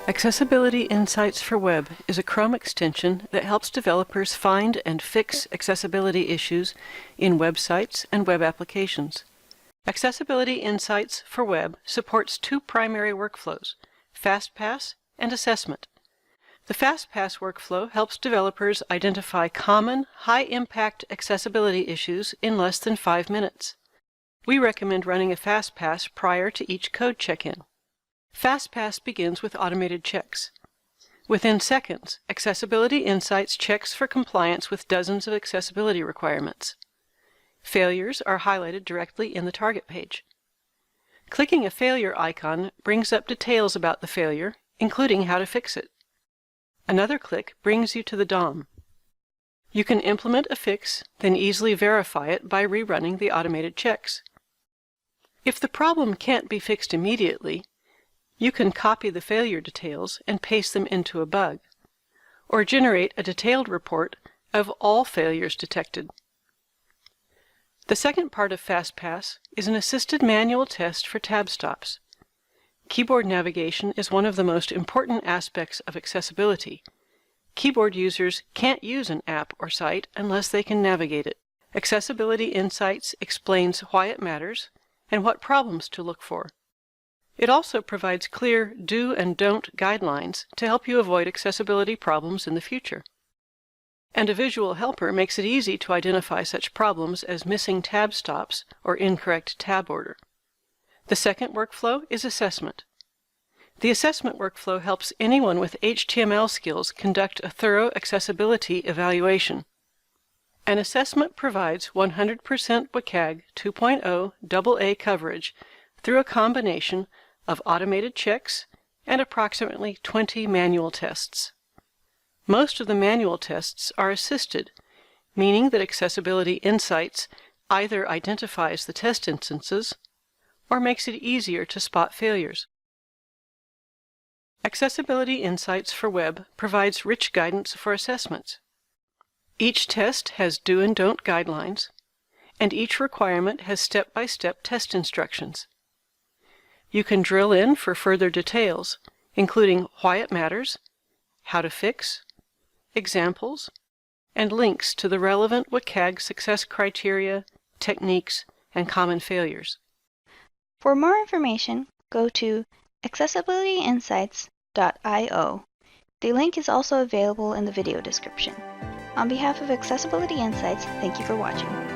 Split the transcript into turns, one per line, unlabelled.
Accessibility Insights for Web is a Chrome extension that helps developers find and fix accessibility issues in websites and web applications. Accessibility Insights for Web supports two primary workflows, FastPass and Assessment. The FastPass workflow helps developers identify common, high-impact accessibility issues in less than 5 minutes. We recommend running a FastPass prior to each code check-in. FastPass begins with automated checks. Within seconds, Accessibility Insights checks for compliance with dozens of accessibility requirements. Failures are highlighted directly in the target page. Clicking a failure icon brings up details about the failure, including how to fix it. Another click brings you to the DOM. You can implement a fix, then easily verify it by rerunning the automated checks. If the problem can't be fixed immediately, you can copy the failure details and paste them into a bug, or generate a detailed report of all failures detected. The second part of FastPass is an assisted manual test for tab stops. Keyboard navigation is one of the most important aspects of accessibility. Keyboard users can't use an app or site unless they can navigate it. Accessibility Insights explains why it matters and what problems to look for. It also provides clear do and don't guidelines to help you avoid accessibility problems in the future. And a visual helper makes it easy to identify such problems as missing tab stops or incorrect tab order. The second workflow is assessment. The assessment workflow helps anyone with HTML skills conduct a thorough accessibility evaluation. An assessment provides 100% WCAG 2.0 AA coverage through a combination of automated checks and approximately 20 manual tests. Most of the manual tests are assisted, meaning that Accessibility Insights either identifies the test instances or makes it easier to spot failures. Accessibility Insights for Web provides rich guidance for assessments. Each test has do and don't guidelines, and each requirement has step-by-step test instructions. You can drill in for further details, including why it matters, how to fix, examples, and links to the relevant WCAG success criteria, techniques, and common failures.
For more information, go to accessibilityinsights.io. The link is also available in the video description. On behalf of Accessibility Insights, thank you for watching.